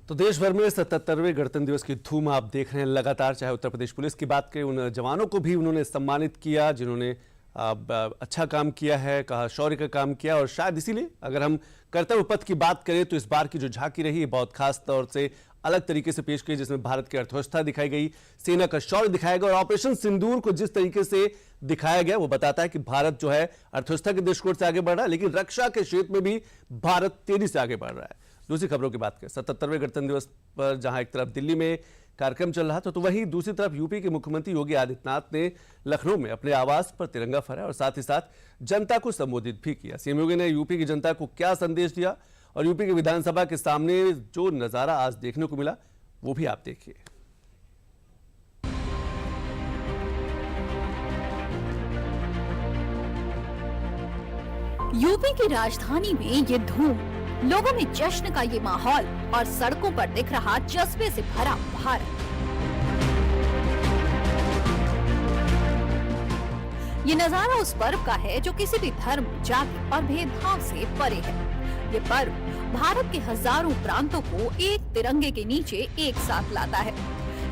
तो देश भर में 77वें गणतंत्र दिवस की धूम आप देख रहे हैं लगातार। चाहे उत्तर प्रदेश पुलिस की बात करें, उन जवानों को भी उन्होंने सम्मानित किया जिन्होंने अच्छा काम किया है, कहा शौर्य का काम किया। और शायद इसीलिए अगर हम कर्तव्य पथ की बात करें तो इस बार की जो झांकी रही है बहुत खास तौर से अलग तरीके से पेश की, जिसमें भारत की अर्थव्यवस्था दिखाई गई, सेना का शौर्य दिखाया गया। और ऑपरेशन सिंदूर को जिस तरीके से दिखाया गया वो बताता है कि भारत जो है अर्थव्यवस्था के दृष्टिकोण से आगे बढ़ रहा है, लेकिन रक्षा के क्षेत्र में भी भारत तेजी से आगे बढ़ रहा है। दूसरी खबरों की बात करें, 77वें गणतंत्र दिवस पर जहां एक तरफ दिल्ली में कार्यक्रम चल रहा था तो वहीं दूसरी तरफ यूपी के मुख्यमंत्री योगी आदित्यनाथ ने लखनऊ में अपने आवास पर तिरंगा फहराया और साथ ही साथ जनता को संबोधित भी किया। सीएम योगी ने यूपी की जनता को क्या संदेश दिया और यूपी की विधानसभा के सामने जो नजारा आज देखने को मिला वो भी आप देखिए। यूपी की राजधानी में ये धूम, लोगों में जश्न का ये माहौल और सड़कों पर दिख रहा जज्बे से भरा भारत। ये नजारा उस पर्व का है जो किसी भी धर्म, जाति और भेदभाव से परे है। ये पर्व भारत के हजारों प्रांतों को एक तिरंगे के नीचे एक साथ लाता है।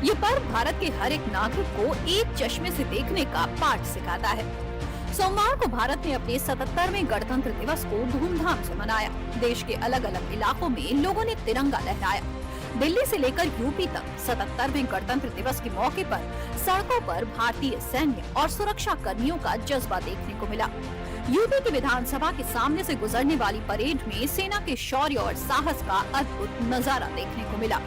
ये पर्व भारत के हर एक नागरिक को एक चश्मे से देखने का पाठ सिखाता है। सोमवार को भारत ने अपने 77वें गणतंत्र दिवस को धूमधाम से मनाया। देश के अलग अलग इलाकों में लोगों ने तिरंगा लहराया। दिल्ली से लेकर यूपी तक 77वें गणतंत्र दिवस के मौके पर सड़कों पर भारतीय सैन्य और सुरक्षा कर्मियों का जज्बा देखने को मिला। यूपी की विधानसभा के सामने से गुजरने वाली परेड में सेना के शौर्य और साहस का अद्भुत नजारा देखने को मिला।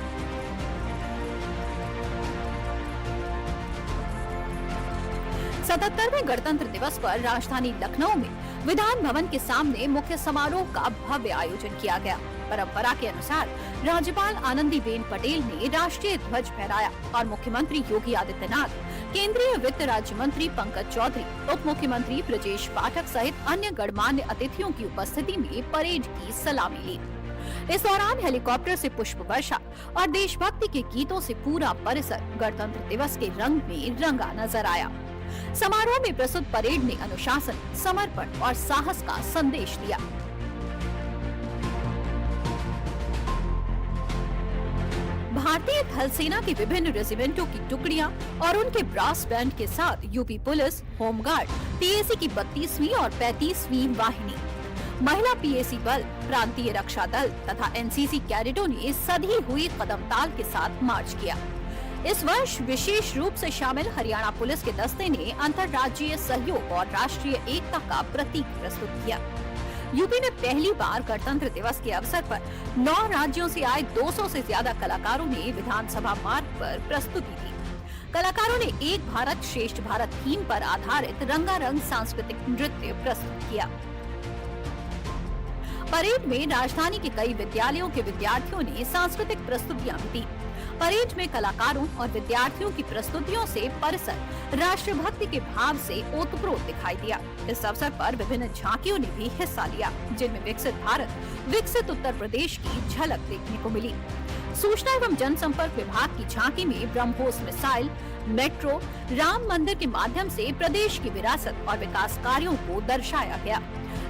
सतहत्तरवें गणतंत्र दिवस पर राजधानी लखनऊ में विधान भवन के सामने मुख्य समारोह का भव्य आयोजन किया गया। परंपरा के अनुसार राज्यपाल आनंदीबेन पटेल ने राष्ट्रीय ध्वज फहराया और मुख्यमंत्री योगी आदित्यनाथ, केंद्रीय वित्त राज्य मंत्री पंकज चौधरी, उप मुख्यमंत्री ब्रजेश पाठक सहित अन्य गणमान्य अतिथियों की उपस्थिति में परेड की सलामी ली। इस दौरान हेलीकॉप्टर से पुष्प वर्षा और देशभक्ति के गीतों से पूरा परिसर गणतंत्र दिवस के रंग में रंगा नजर आया। समारोह में प्रस्तुत परेड ने अनुशासन, समर्पण और साहस का संदेश दिया। भारतीय थल सेना की विभिन्न रेजिमेंटों की टुकड़ियां और उनके ब्रास बैंड के साथ यूपी पुलिस, होमगार्ड, पीएसी की 32वीं और 35वीं वाहिनी, महिला पीएसी बल, प्रांतीय रक्षा दल तथा एनसीसी कैडेटों ने सधी हुई कदमताल के साथ मार्च किया। इस वर्ष विशेष रूप से शामिल हरियाणा पुलिस के दस्ते ने अंतर्राज्यीय सहयोग और राष्ट्रीय एकता का प्रतीक प्रस्तुत किया। यूपी में पहली बार गणतंत्र दिवस के अवसर पर 9 राज्यों से आए 200 से ज्यादा कलाकारों ने विधानसभा मार्ग पर प्रस्तुति दी। कलाकारों ने एक भारत श्रेष्ठ भारत थीम पर आधारित रंगारंग सांस्कृतिक नृत्य प्रस्तुत किया। परेड में राजधानी के कई विद्यालयों के विद्यार्थियों ने सांस्कृतिक प्रस्तुतियां भी दी। परेड में कलाकारों और विद्यार्थियों की प्रस्तुतियों से परिसर राष्ट्रभक्ति के भाव से ओतप्रोत दिखाई दिया। इस अवसर पर विभिन्न झांकियों ने भी हिस्सा लिया, जिनमें विकसित भारत, विकसित उत्तर प्रदेश की झलक देखने को मिली। सूचना एवं जनसंपर्क विभाग की झांकी में ब्रह्मोस मिसाइल, मेट्रो, राम मंदिर के माध्यम से प्रदेश की विरासत और विकास कार्यों को दर्शाया गया।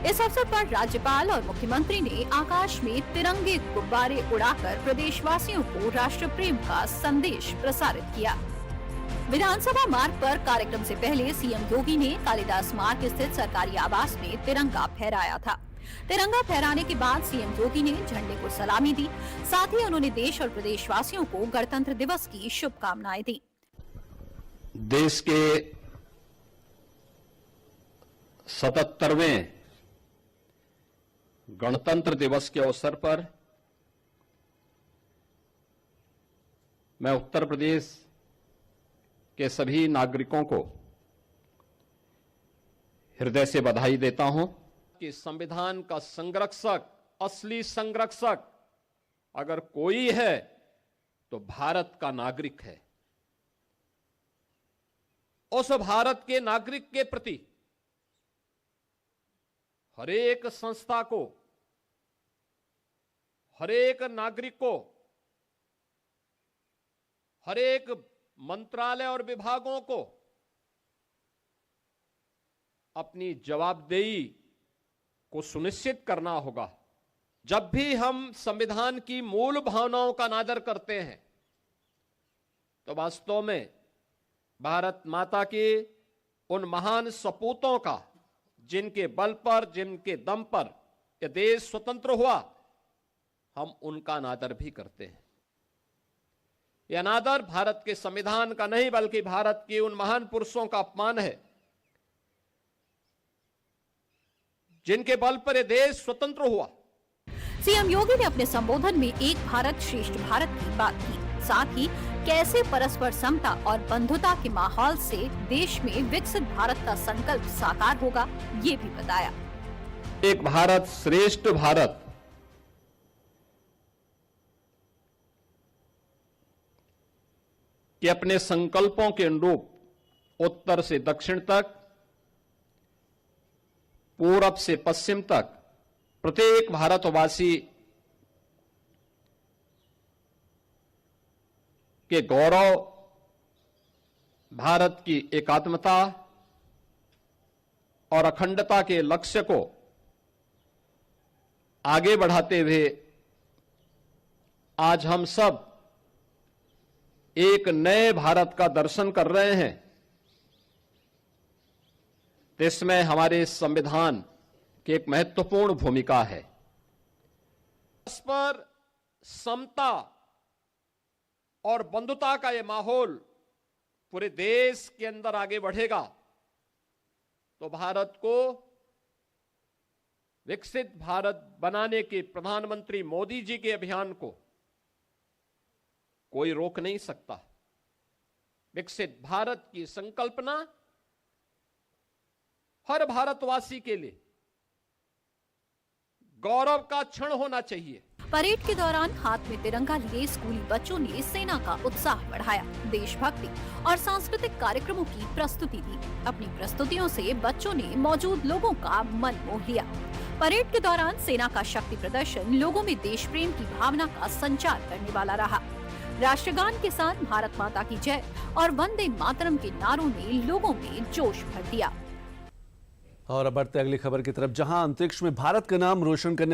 इस अवसर पर राज्यपाल और मुख्यमंत्री ने आकाश में तिरंगे गुब्बारे उड़ाकर प्रदेशवासियों को राष्ट्र प्रेम का संदेश प्रसारित किया। विधानसभा मार्ग पर कार्यक्रम से पहले सीएम योगी ने कालिदास मार्ग स्थित सरकारी आवास में तिरंगा फहराया था। तिरंगा फहराने के बाद सीएम योगी ने झंडे को सलामी दी। साथ ही उन्होंने देश और प्रदेशवासियों को गणतंत्र दिवस की शुभकामनाएं दी। देश के 77वें गणतंत्र दिवस के अवसर पर मैं उत्तर प्रदेश के सभी नागरिकों को हृदय से बधाई देता हूं कि संविधान का संरक्षक, असली संरक्षक अगर कोई है तो भारत का नागरिक है। उस भारत के नागरिक के प्रति हरेक संस्था को, हरेक नागरिक को, हरेक मंत्रालय और विभागों को अपनी जवाबदेही को सुनिश्चित करना होगा। जब भी हम संविधान की मूल भावनाओं का अनादर करते हैं तो वास्तव में भारत माता के उन महान सपूतों का, जिनके बल पर, जिनके दम पर यह देश स्वतंत्र हुआ, हम उनका अनादर भी करते हैं। यह अनादर भारत के संविधान का नहीं बल्कि भारत के उन महान पुरुषों का अपमान है जिनके बल पर यह देश स्वतंत्र हुआ। सीएम योगी ने अपने संबोधन में एक भारत श्रेष्ठ भारत की बात की, साथ ही कैसे परस्पर समता और बंधुता के माहौल से देश में विकसित भारत का संकल्प साकार होगा, ये भी बताया। एक भारत श्रेष्ठ भारत के अपने संकल्पों के अनुरूप उत्तर से दक्षिण तक, पूरब से पश्चिम तक प्रत्येक भारतवासी के गौरव, भारत की एकात्मता और अखंडता के लक्ष्य को आगे बढ़ाते हुए आज हम सब एक नए भारत का दर्शन कर रहे हैं। इसमें हमारे संविधान की एक महत्वपूर्ण भूमिका है। परस्पर समता और बंधुता का यह माहौल पूरे देश के अंदर आगे बढ़ेगा तो भारत को विकसित भारत बनाने के प्रधानमंत्री मोदी जी के अभियान को कोई रोक नहीं सकता। विकसित भारत की संकल्पना हर भारतवासी के लिए गौरव का क्षण होना चाहिए। परेड के दौरान हाथ में तिरंगा लिए स्कूली बच्चों ने सेना का उत्साह बढ़ाया, देशभक्ति और सांस्कृतिक कार्यक्रमों की प्रस्तुति दी। अपनी प्रस्तुतियों से बच्चों ने मौजूद लोगों का मन मोह लिया। परेड के दौरान सेना का शक्ति प्रदर्शन लोगों में देश प्रेम की भावना का संचार करने वाला रहा। राष्ट्रगान के साथ भारत माता की जय और वंदे मातरम के नारों ने लोगों में जोश भर दिया। और अब बढ़ते अगली खबर की तरफ, जहां अंतरिक्ष में भारत का नाम रोशन करने